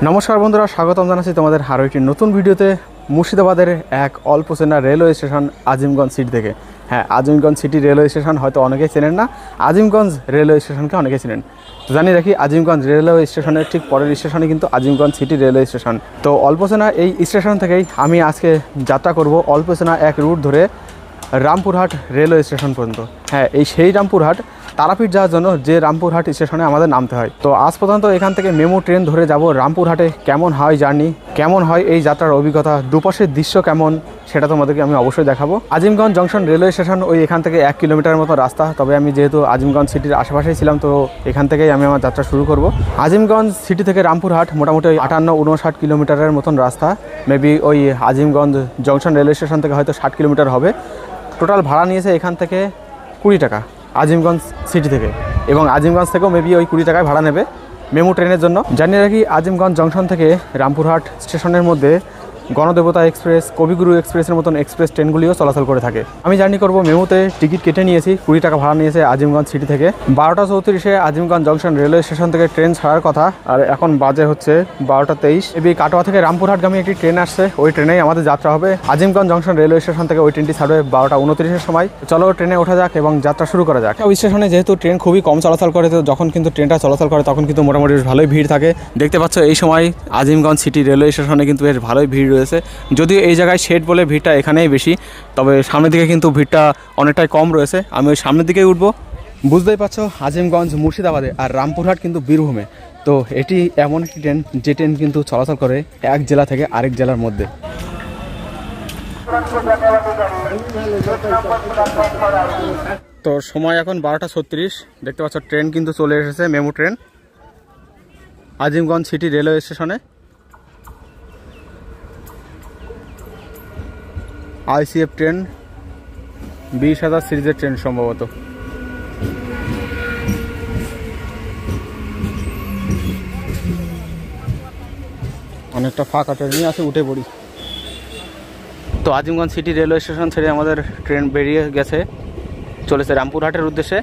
নমস্কার বন্ধুরা, স্বাগতম জানাচ্ছি তোমাদের আরও একটি নতুন ভিডিওতে। মুর্শিদাবাদের এক অল্প চেনা রেলওয়ে স্টেশন আজিমগঞ্জ সিটি থেকে। হ্যাঁ, আজিমগঞ্জ সিটি রেলওয়ে স্টেশন হয়তো অনেকেই চেনেন না, আজিমগঞ্জ রেলওয়ে স্টেশনকে অনেকেই চেনেন। তো জানি রাখি, আজিমগঞ্জ রেলওয়ে স্টেশনের ঠিক পরের স্টেশনে কিন্তু আজিমগঞ্জ সিটি রেলওয়ে স্টেশন। তো অল্প চেনা এই স্টেশন থেকেই আমি আজকে যাত্রা করব অল্প চেনা এক রুট ধরে রামপুরহাট রেলওয়ে স্টেশন পর্যন্ত। হ্যাঁ, এই সেই রামপুরহাট, তারাপীঠ যাওয়ার জন্য যে রামপুরহাট স্টেশনে আমাদের নামতে হয়। তো আজ পর্যন্ত এখান থেকে মেমো ট্রেন ধরে যাব রামপুরহাটে। কেমন হয় জার্নি, কেমন হয় এই যাত্রার অভিজ্ঞতা, দুপাশের দৃশ্য কেমন, সেটা তোমাদেরকে আমি অবশ্যই দেখাবো। আজিমগঞ্জ জংশন রেলওয়ে স্টেশন ওই এখান থেকে 1 কিলোমিটারের মতো রাস্তা। তবে আমি যেহেতু আজিমগঞ্জ সিটির আশেপাশেই ছিলাম, তো এখান থেকেই আমি আমার যাত্রা শুরু করব। আজিমগঞ্জ সিটি থেকে রামপুরহাট মোটামুটি 58-59 কিলোমিটারের মতন রাস্তা। মেবি ওই আজিমগঞ্জ জংশন রেলওয়ে স্টেশন থেকে হয়তো 60 কিলোমিটার হবে। টোটাল ভাড়া নিয়েছে এখান থেকে 20 টাকা আজিমগঞ্জ সিটি থেকে, এবং আজিমগঞ্জ থেকেও মেবি ওই 20 টাকায় ভাড়া নেবে মেমো ট্রেনের জন্য। জানিয়ে রাখি, আজিমগঞ্জ জংশন থেকে রামপুরহাট স্টেশনের মধ্যে গণদেবতা এক্সপ্রেস, কবিগুরু এক্সপ্রেসের মতন এক্সপ্রেস ট্রেনগুলিও চলাচল করে থাকে। আমি জার্নি করব মেমোতে, টিকিট কেটে নিয়েছি, 20 টাকা ভাড়া নিয়েছে আজিমগঞ্জ সিটি থেকে। 12টা 34-এ আজিমগঞ্জ জংশন রেলওয়ে স্টেশন থেকে ট্রেন ছাড়ার কথা, আর এখন বাজে হচ্ছে 12টা 23। এবি কাটোয়া থেকে রামপুরহাটগামী একটি ট্রেন আসছে, ওই ট্রেনেই আমাদের যাত্রা হবে। আজিমগঞ্জ জংশন রেলওয়ে স্টেশন থেকে ওই ট্রেনটি ছাড়বে 12টা 29-এর সময়। চলো ট্রেনে ওঠা যাক এবং যাত্রা শুরু করা যাক। ওই স্টেশনে যেহেতু ট্রেন খুবই কম চলাচল করে, তো যখন কিন্তু ট্রেনটা চলাচল করে তখন কিন্তু মোটামুটি ভালোই ভিড় থাকে। দেখতে পাচ্ছ এই সময় আজিমগঞ্জ সিটি রেলওয়ে স্টেশনে কিন্তু বেশ ভালোই ভিড় রয়েছে। যদিও এই জায়গায় শেড বলে ভিড়টা এখানেই বেশি, তবে সামনের দিকে কিন্তু ভিড়টা অনেকটাই কম রয়েছে। আমি ওই সামনের দিকেই উঠবো। বুঝতেই পারছো, আজিমগঞ্জ মুর্শিদাবাদে আর রামপুরহাট কিন্তু বীরভূমে। তো এটি এমন একটি ট্রেন যে ট্রেন কিন্তু চলাচল করে এক জেলা থেকে আরেক জেলার মধ্যে। তো সময় এখন 12টা 36। দেখতে পাচ্ছ ট্রেন কিন্তু চলে এসেছে, memo train Azimganj city railway স্টেশনে। আইসিএফ ট্রেন, 20,000 সিরিজের ট্রেন সম্ভবত। অনেকটা ফাঁকা ট্রেনই আছে, উঠে পড়ি। তো আজিমগঞ্জ সিটি রেলওয়ে স্টেশন ছেড়ে আমাদের ট্রেন বেরিয়ে গেছে, চলেছে রামপুরহাটের উদ্দেশ্যে।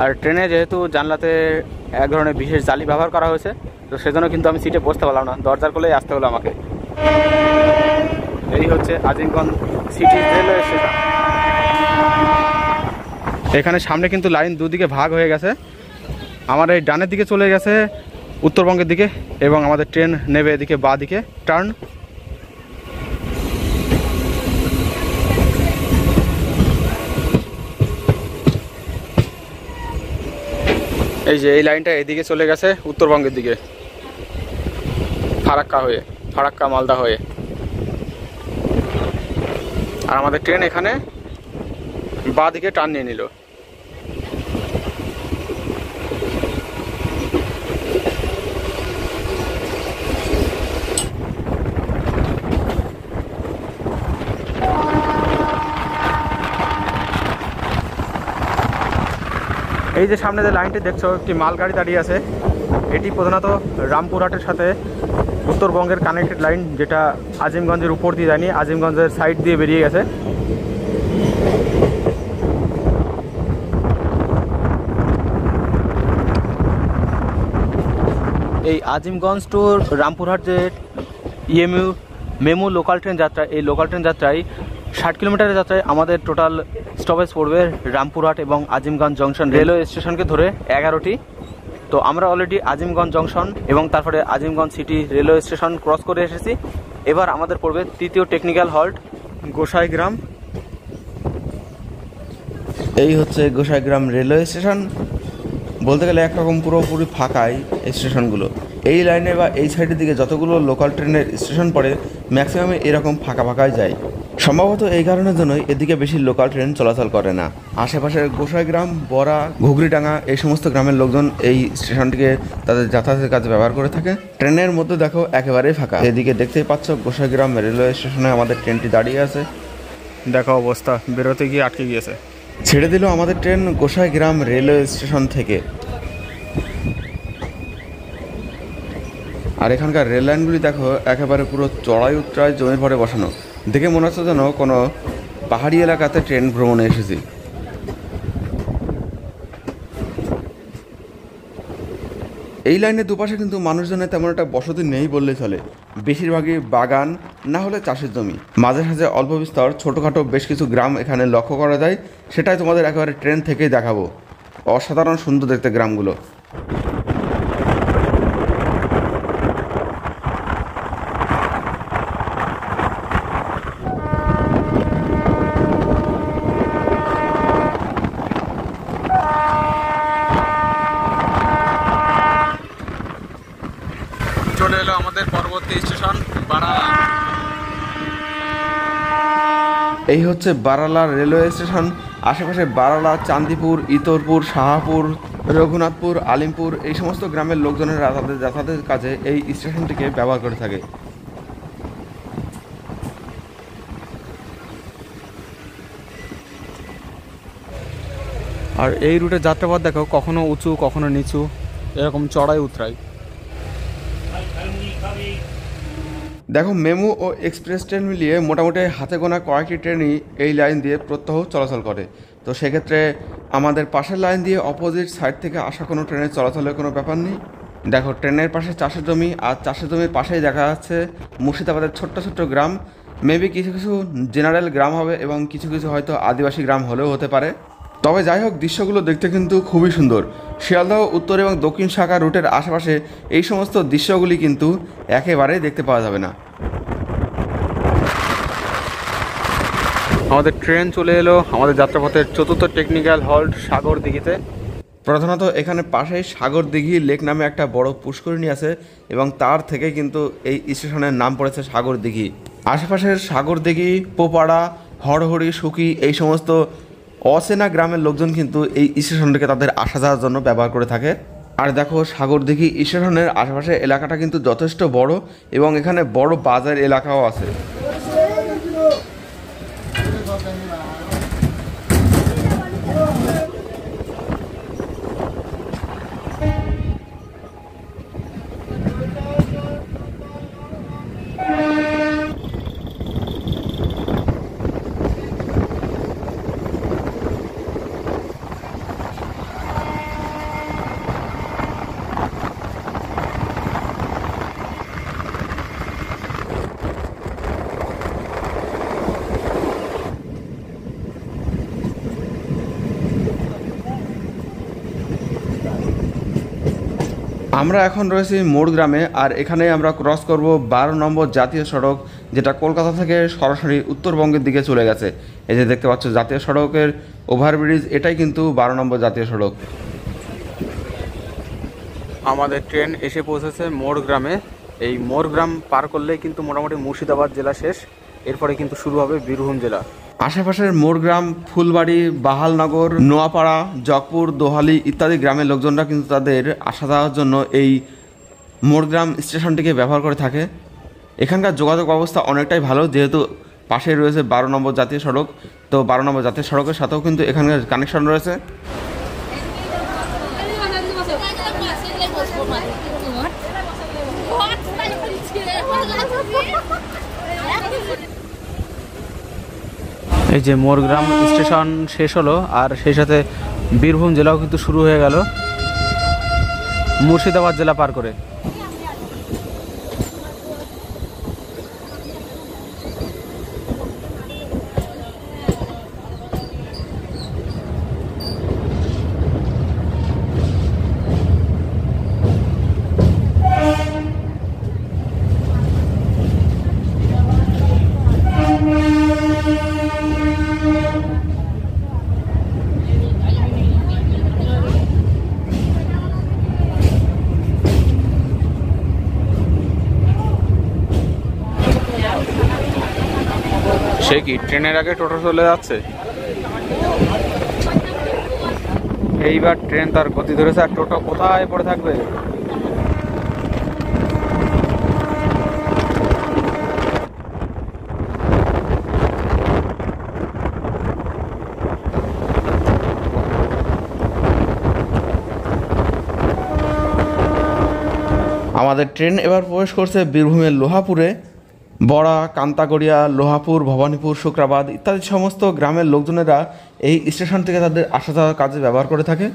আর ট্রেনে যেহেতু জানলাতে এক ধরনের বিশেষ জালি ব্যবহার করা হয়েছে, তো সেজন্য কিন্তু আমি সিটে বসতে পারলাম না, দরজার কোলেই আসতে হলো আমাকে। এই হচ্ছে আজিমগঞ্জ সিটি রেলওয়ে স্টেশন। এখানে সামনে কিন্তু লাইন দুদিকে ভাগ হয়ে গেছে। আমার এই ডানের দিকে চলে গেছে উত্তরবঙ্গের দিকে, এবং আমাদের ট্রেন নেবে এদিকে বাঁ দিকে টার্ন। এই যে এই লাইনটা এদিকে চলে গেছে উত্তরবঙ্গের দিকে, ফারাক্কা মালদা হয়ে। আর আমাদের ট্রেন এখানে বাঁ দিকে টার্ন নিয়ে নিল। এই যে সামনে যে লাইনটি দেখছো, একটি মালগাড়ি দাঁড়িয়ে আছে। এটি প্রধানত রামপুরহাটের সাথে উত্তরবঙ্গের কানেক্টেড লাইন, যেটা আজিমগঞ্জের উপর দিয়ে যায়নি, আজিমগঞ্জের সাইড দিয়ে বেরিয়ে গেছে। এই আজিমগঞ্জ টু রামপুরহাট যে মেমো লোকাল ট্রেন যাত্রা, এই লোকাল ট্রেন যাত্রায় 60 কিলোমিটারের যাত্রায় আমাদের টোটাল স্টপেজ পড়বে রামপুরহাট এবং আজিমগঞ্জ জংশন রেলওয়ে স্টেশনকে ধরে 11টি। তো আমরা অলরেডি আজিমগঞ্জ জংশন এবং তারপরে Azimganj city railway station cross করে এসেছি। এবার আমাদের পড়বে তৃতীয় টেকনিক্যাল হল্ট গোসাইগ্রাম। এই হচ্ছে গোসাইগ্রাম রেলওয়ে স্টেশন। বলতে গেলে একরকম পুরোপুরি ফাঁকাই এই স্টেশনগুলো। এই লাইনে বা এই সাইডের দিকে যতগুলো লোকাল ট্রেনের স্টেশন পড়ে, ম্যাক্সিমামে এরকম ফাঁকা ফাঁকাই যায়। সম্ভবত এই কারণের জন্যই এদিকে বেশি লোকাল ট্রেন চলাচল করে না। আশেপাশের গোসাইগ্রাম, বড়া, ঘুগরিডাঙ্গা এই সমস্ত গ্রামের লোকজন এই স্টেশনটিকে তাদের যাতায়াতের কাজে ব্যবহার করে থাকে। ট্রেনের মধ্যে দেখো একেবারেই ফাঁকা। এদিকে দেখতেই পাচ্ছ গোসাইগ্রাম রেলওয়ে স্টেশনে আমাদের ট্রেনটি দাঁড়িয়ে আছে। দেখো অবস্থা, বেরোতে গিয়ে আটকে গিয়েছে। ছেড়ে দিল আমাদের ট্রেন গোসাইগ্রাম রেলওয়ে স্টেশন থেকে। আর এখানকার রেল লাইনগুলি দেখো একেবারে পুরো চড়াই উত্তরায় জমির পরে বসানো। দেখে মনে হচ্ছে যেন কোনো পাহাড়ি এলাকাতে ট্রেন ভ্রমণে এসেছি। এই লাইনের দুপাশে কিন্তু মানুষজনের তেমন একটা বসতি নেই বললে চলে, বেশিরভাগই বাগান না হলে চাষের জমি, মাঝে সাঝে অল্প বিস্তর ছোটোখাটো বেশ কিছু গ্রাম এখানে লক্ষ্য করা যায়। সেটাই তোমাদের একেবারে ট্রেন থেকেই দেখাবো। অসাধারণ সুন্দর দেখতে গ্রামগুলো। চলে এলো আমাদের পরবর্তী স্টেশন বারালা। এই হচ্ছে বারালা রেলওয়ে স্টেশন। আশেপাশে বারালা, চান্দিপুর, ইতরপুর, শাহাপুর, রঘুনাথপুর, আলিমপুর এই সমস্ত গ্রামের লোকজনেরা তাদের যাতায়াতের কাজে এই স্টেশনটিকে ব্যবহার করে থাকে। আর এই রুটে যাত্রাপথ দেখো, কখনো উঁচু কখনো নিচু, এরকম চড়াই উতরাই। দেখো, মেমু ও এক্সপ্রেস ট্রেন মিলিয়ে মোটামুটি হাতে গোনা কয়েকটি ট্রেনই এই লাইন দিয়ে প্রত্যহ চলাচল করে। তো সেক্ষেত্রে আমাদের পাশের লাইন দিয়ে অপোজিট সাইড থেকে আসা কোনো ট্রেনের চলাচলের কোনো ব্যাপার নেই। দেখো, ট্রেনের পাশে চাষের জমি, আর চাষের জমির পাশেই দেখা যাচ্ছে মুর্শিদাবাদের ছোট্ট ছোট্ট গ্রাম। মেবি কিছু কিছু জেনারেল গ্রাম হবে এবং কিছু কিছু হয়তো আদিবাসী গ্রাম হলেও হতে পারে। তবে যাই হোক, দৃশ্যগুলো দেখতে কিন্তু খুবই সুন্দর। শিয়ালদহ উত্তর এবং দক্ষিণ শাখা রুটের আশেপাশে এই সমস্ত দৃশ্যগুলি কিন্তু একেবারেই দেখতে পাওয়া যাবে না। আমাদের ট্রেন চলে এলো আমাদের যাত্রাপথের চতুর্থ টেকনিক্যাল হল্ট সাগরদিঘিতে। প্রধানত এখানে পাশেই সাগরদিঘি লেক নামে একটা বড় পুষ্করিণী আছে এবং তার থেকে কিন্তু এই স্টেশনের নাম পড়েছে সাগরদিঘি। আশেপাশের সাগরদিঘি, পোপাড়া, হরহরি, সুকি এই সমস্ত অচেনা গ্রামের লোকজন কিন্তু এই স্টেশনটিকে তাদের আসা যাওয়ার জন্য ব্যবহার করে থাকে। আর দেখো, সাগরদিঘি স্টেশনের আশেপাশে এলাকাটা কিন্তু যথেষ্ট বড় এবং এখানে বড় বাজার এলাকাও আছে। আমরা এখন রয়েছি মোড় গ্রামে, আর এখানে আমরা ক্রস করব 12 নম্বর জাতীয় সড়ক, যেটা কলকাতা থেকে সরাসরি উত্তরবঙ্গের দিকে চলে গেছে। এই যে দেখতে পাচ্ছ জাতীয় সড়কের ওভারব্রিজ, এটাই কিন্তু 12 নম্বর জাতীয় সড়ক। আমাদের ট্রেন এসে পৌঁছেছে মোড় গ্রামে। এই মোড় গ্রাম পার করলেই কিন্তু মোটামুটি মুর্শিদাবাদ জেলা শেষ। এরপরে কিন্তু শুরু হবে বীরভূম জেলা। আশেপাশের মোড়গ্রাম, ফুলবাড়ি, বাহালনগর, নোয়াপাড়া, জগপুর, দোহালি ইত্যাদি গ্রামের লোকজনরা কিন্তু তাদের আসা যাওয়ার জন্য এই মোড়গ্রাম স্টেশনটিকে ব্যবহার করে থাকে। এখানকার যোগাযোগ ব্যবস্থা অনেকটাই ভালো, যেহেতু পাশেই রয়েছে 12 নম্বর জাতীয় সড়ক। তো 12 নম্বর জাতীয় সড়কের সাথেও কিন্তু এখানকার কানেকশন রয়েছে। এই যে মোরগ্রাম স্টেশন শেষ হলো, আর সেই সাথে বীরভূম জেলাও কিন্তু শুরু হয়ে গেল মুর্শিদাবাদ জেলা পার করে। সে কি ট্রেনের আগে টোটো চলে যাচ্ছে। এইবার ট্রেন তার গতি ধরেছে, আর টোটো কোথায় পড়ে থাকবে। আমাদের ট্রেন এবার প্রবেশ করছে বীরভূমের লোহাপুরে। বড়া, কান্তাগড়িয়া, লোহাপুর, ভবানীপুর, শুক্রাবাদ ইত্যাদি সমস্ত গ্রামের লোকজনেরা এই স্টেশন থেকে তাদের আসা যাওয়ার কাজে ব্যবহার করে থাকে।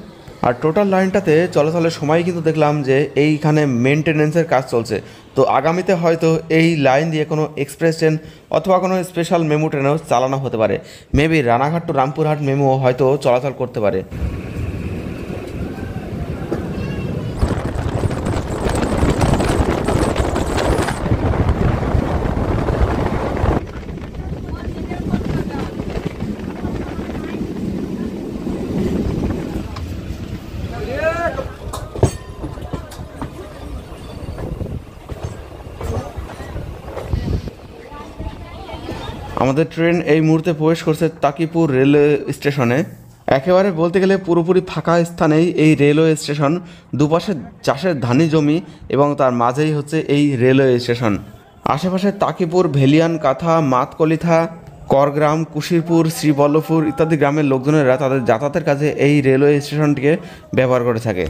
আর টোটাল লাইনটাতে চলাচলের সময় কিন্তু দেখলাম যে এইখানে মেনটেনেন্সের কাজ চলছে। তো আগামীতে হয়তো এই লাইন দিয়ে কোনো এক্সপ্রেস ট্রেন অথবা কোনো স্পেশাল মেমু ট্রেনও চালানো হতে পারে। মেবি রানাঘাট টু রামপুরহাট মেমুও হয়তো চলাচল করতে পারে। আমাদের ট্রেন এই মুহূর্তে প্রবেশ করছে তাকিপুর রেলওয়ে স্টেশনে। একেবারে বলতে গেলে পুরোপুরি ফাঁকা স্থানেই এই রেলওয়ে স্টেশন, দুপাশে চাষের ধানি জমি এবং তার মাঝেই হচ্ছে এই রেলওয়ে স্টেশন। আশেপাশে তাকিপুর, ভেলিয়ান, কাথা, মাতকলিথা, করগ্রাম, কুশিরপুর, শ্রীবল্লভপুর ইত্যাদি গ্রামের লোকজনেরা তাদের যাতায়াতের কাজে এই রেলওয়ে স্টেশনটিকে ব্যবহার করে থাকে।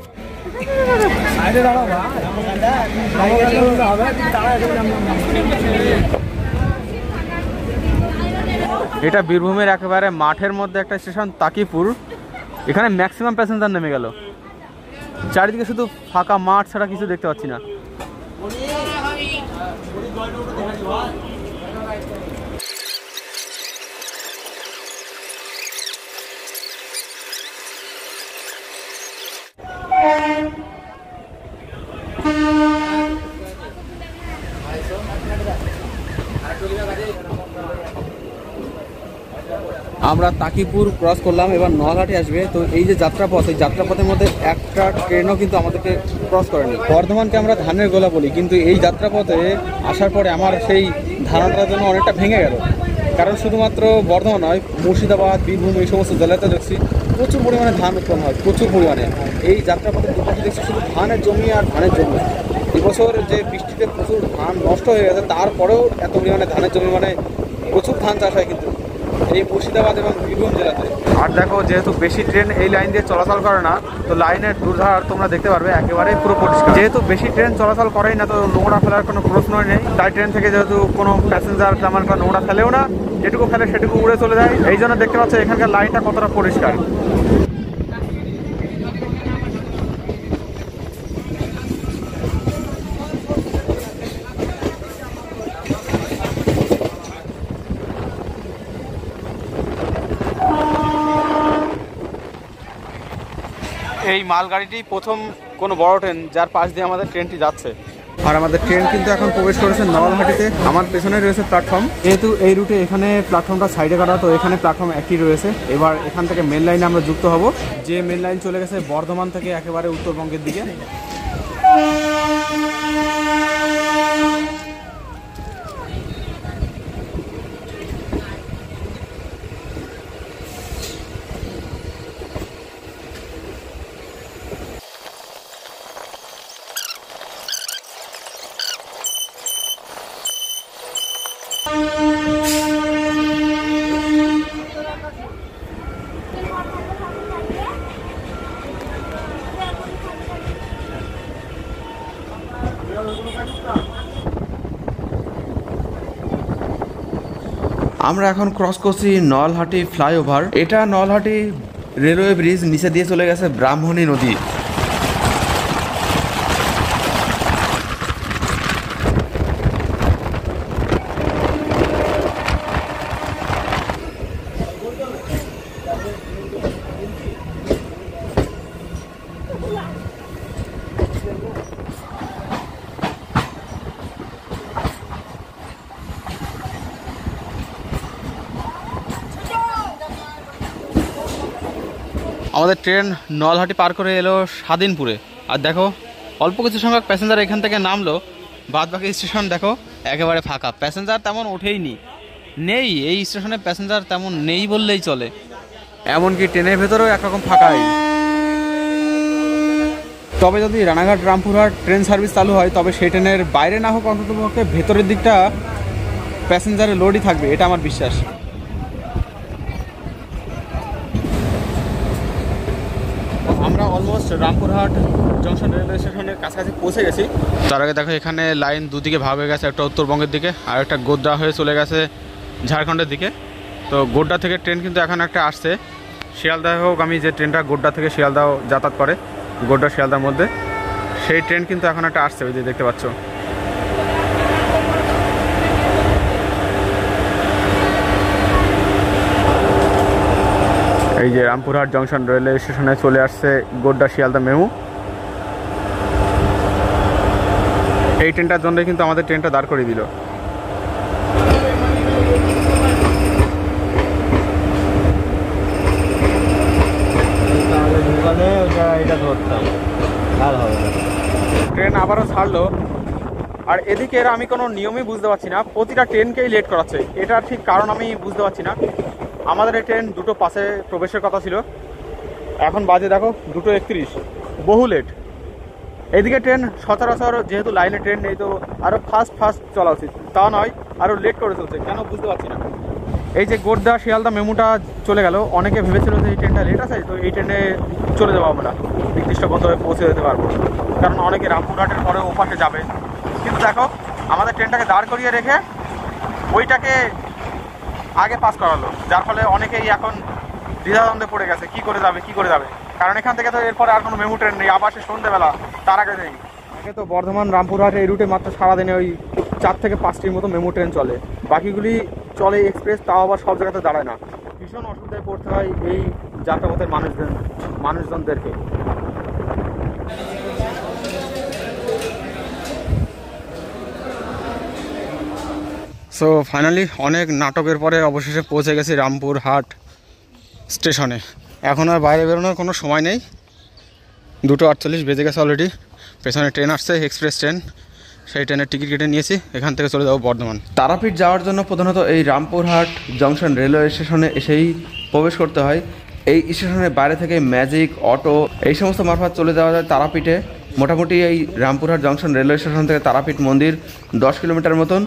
এটা বীরভূমের একেবারে মাঠের মধ্যে একটা স্টেশন তাকিপুর। এখানে ম্যাক্সিমাম প্যাসেঞ্জার নেমে গেল, চারিদিকে শুধু ফাঁকা মাঠ ছাড়া কিছু দেখতে পাচ্ছি না। আমরা তাকিপুর ক্রস করলাম, এবার নলহাটি আসবে। তো এই যে যাত্রাপথ, এই যাত্রাপথের মধ্যে একটা ট্রেনও কিন্তু আমাদেরকে ক্রস করেনি। বর্ধমানকে আমরা ধানের গোলা বলি, কিন্তু এই যাত্রাপথে আসার পরে আমার সেই ধারণাটার জন্য অনেকটা ভেঙে গেল। কারণ শুধুমাত্র বর্ধমান নয়, মুর্শিদাবাদ, বীরভূম এই সমস্ত জেলাতে দেখছি প্রচুর পরিমাণে ধান উৎপন্ন হয়, প্রচুর পরিমাণে। এই যাত্রাপথের দুপাশে দেখছি শুধু ধানের জমি আর ধানের জমি। এবছর যে বৃষ্টিতে প্রচুর ধান নষ্ট হয়ে গেছে, তারপরেও এত পরিমাণে ধানের জমি, মানে প্রচুর ধান চাষ হয় কিন্তু এই মুর্শিদাবাদ এবং বীরভূম জেলাতে। আর দেখো, যেহেতু বেশি ট্রেন এই লাইন দিয়ে চলাচল করে না, তো লাইনের দুর্ধার তোমরা দেখতে পারবে একেবারেই পুরো পরিষ্কার। যেহেতু বেশি ট্রেন চলাচল করেই না, তো নোংরা ফেলার কোনো প্রশ্নই নেই। তাই ট্রেন থেকে যেহেতু কোনো প্যাসেঞ্জার তেমন কোনো নোংরা ফেলেও না, যেটুকু ফেলে সেটুকু উড়ে চলে যায়। এই জন্য দেখতে পাচ্ছ এখানকার লাইনটা কতটা পরিষ্কার। এই মালগাড়িটি প্রথম কোনো বড় ট্রেন যার পাশ দিয়ে আমাদের ট্রেনটি যাচ্ছে। আর আমাদের ট্রেন কিন্তু এখন প্রবেশ করেছে নলহাটিতে। আমার পেছনে রয়েছে প্ল্যাটফর্ম। যেহেতু এই রুটে এখানে প্ল্যাটফর্মটা সাইডে কাটা, তো এখানে প্ল্যাটফর্ম একটি রয়েছে। এবার এখান থেকে মেন লাইনে আমরা যুক্ত হব, যে মেন লাইন চলে গেছে বর্ধমান থেকে একেবারে উত্তরবঙ্গের দিকে। আমরা এখন ক্রস করছি নলহাটি ফ্লাইওভার। এটা নলহাটি রেলওয়ে ব্রিজ, নিচে দিয়ে চলে গেছে ব্রাহ্মণী নদী। আমাদের ট্রেন নলহাটি পার করে এলো স্বাধীনপুরে। আর দেখো, অল্প কিছু সংখ্যক প্যাসেঞ্জার এখান থেকে নামলো, বাদ বাকি স্টেশন দেখো একেবারে ফাঁকা, প্যাসেঞ্জার তেমন ওঠেইনি, নেই এই স্টেশনে প্যাসেঞ্জার তেমন নেই বললেই চলে। এমনকি ট্রেনের ভেতরেও একরকম ফাঁকাই। তবে যদি রানাঘাট রামপুরহাট ট্রেন সার্ভিস চালু হয়, তবে সেই ট্রেনের বাইরে না হোক অন্ততপক্ষে ভেতরের দিকটা প্যাসেঞ্জারের লোডই থাকবে, এটা আমার বিশ্বাস। আমরা অলমোস্ট রামপুরহাট জংশন রেলওয়ে স্টেশনের কাছাকাছি পৌঁছে গেছি। তার আগে দেখো এখানে লাইন দুদিকে ভাগ হয়ে গেছে, একটা উত্তরবঙ্গের দিকে আর একটা গোড্ডা হয়ে চলে গেছে ঝাড়খণ্ডের দিকে। তো গোড্ডা থেকে ট্রেন কিন্তু এখন একটা আসছে শিয়ালদাহগামী যে ট্রেনটা গোড্ডা থেকে শিয়ালদাহ যাতায়াত করে, গোড্ডা শিয়ালদার মধ্যে, সেই ট্রেন কিন্তু এখন একটা আসছে, ওই যে দেখতে পাচ্ছ। এই যে রামপুরহাট জংশন রেলওয়ে স্টেশনে চলে আসছে গোড্ডা শিয়ালদা মেমু। এই ট্রেনটার জন্যই কিন্তু আমাদের ট্রেনটা দাঁড় করিয়ে দিল। ট্রেন আবারও ছাড়লো, আর এদিকে এরা আমি কোনো নিয়মই বুঝতে পারছি না, প্রতিটা ট্রেনকেই লেট করাচ্ছে। এটার ঠিক কারণ আমি বুঝতে পারছি না। আমাদের এই ট্রেন 2:05 প্রবেশের কথা ছিল, এখন বাজে দেখো 2:31, বহু লেট। এদিকে ট্রেন সচরাচর যেহেতু লাইনে ট্রেন নেই, তো আরও ফাস্ট চলা উচিত, তা নয় আরও লেট করে চলছে, কেন বুঝতে পারছি না। এই যে গোড্ডা শিয়ালদা মেমুটা চলে গেল, অনেকে ভেবেছিল যে এই ট্রেনটা লেট আছে, তো এই ট্রেনে চলে যাবো আমরা, নির্দিষ্ট গন্তব্যে পৌঁছে যেতে পারবো, কারণ অনেকে রামপুরহাটের পরে ওপাশে যাবে। কিন্তু দেখো আমাদের ট্রেনটাকে দাঁড় করিয়ে রেখে ওইটাকে আগে পাস করালো, যার ফলে অনেকেই এখন দ্বিধাদ্বন্দ্বে পড়ে গেছে, কি করে যাবে। কারণ এখান থেকে তো এরপরে আর কোনো মেমু ট্রেন নেই, আবার সে সন্ধ্যেবেলা, তার আগে নেই। আগে তো বর্ধমান রামপুরহাট এই রুটে মাত্র সারাদিনে ওই 4 থেকে 5টির মতো মেমু ট্রেন চলে, বাকিগুলি চলে এক্সপ্রেস, তাও আবার সব জায়গাতে দাঁড়ায় না। ভীষণ অসুবিধায় পড়তে হয় এই যাত্রাপথের মানুষজনদেরকে। সো ফাইনালি অনেক নাটকের পরে অবশেষে পৌঁছে গেছি রামপুরহাট স্টেশনে। এখন আর বাইরে বেরোনোর কোনো সময় নেই, 2:48 বেজে গেছে অলরেডি। পেছনে ট্রেন আসছে, এক্সপ্রেস ট্রেন, সেই ট্রেনের টিকিট কেটে নিয়েছি, এখান থেকে চলে যাবো বর্ধমান। তারাপীঠ যাওয়ার জন্য প্রধানত এই রামপুরহাট জংশন রেলওয়ে স্টেশনে এসেই প্রবেশ করতে হয়। এই স্টেশনের বাইরে থেকে ম্যাজিক, অটো এই সমস্ত মারফত চলে যাওয়া যায় তারাপীঠে। মোটামুটি এই রামপুরহাট জংশন রেলওয়ে স্টেশন থেকে তারাপীঠ মন্দির 10 কিলোমিটার মতন।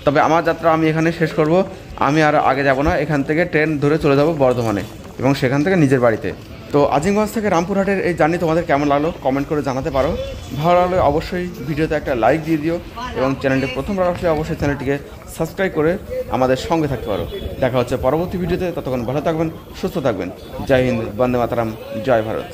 তবে আমার যাত্রা আমি এখানে শেষ করব, আমি আর আগে যাব না, এখান থেকে ট্রেন ধরে চলে যাব বর্ধমানে এবং সেখান থেকে নিজের বাড়িতে। তো আজিমগঞ্জ থেকে রামপুরহাটের এই জার্নি তোমাদের কেমন লাগলো কমেন্ট করে জানাতে পারো। ভালো লাগলে অবশ্যই ভিডিওতে একটা লাইক দিয়ে দিও এবং চ্যানেলটি প্রথমবার আসলে অবশ্যই চ্যানেলটিকে সাবস্ক্রাইব করে আমাদের সঙ্গে থাকতে পারো। দেখা হচ্ছে পরবর্তী ভিডিওতে, ততক্ষণ ভালো থাকবেন, সুস্থ থাকবেন। জয় হিন্দ, বন্দে মাতরম, জয় ভারত।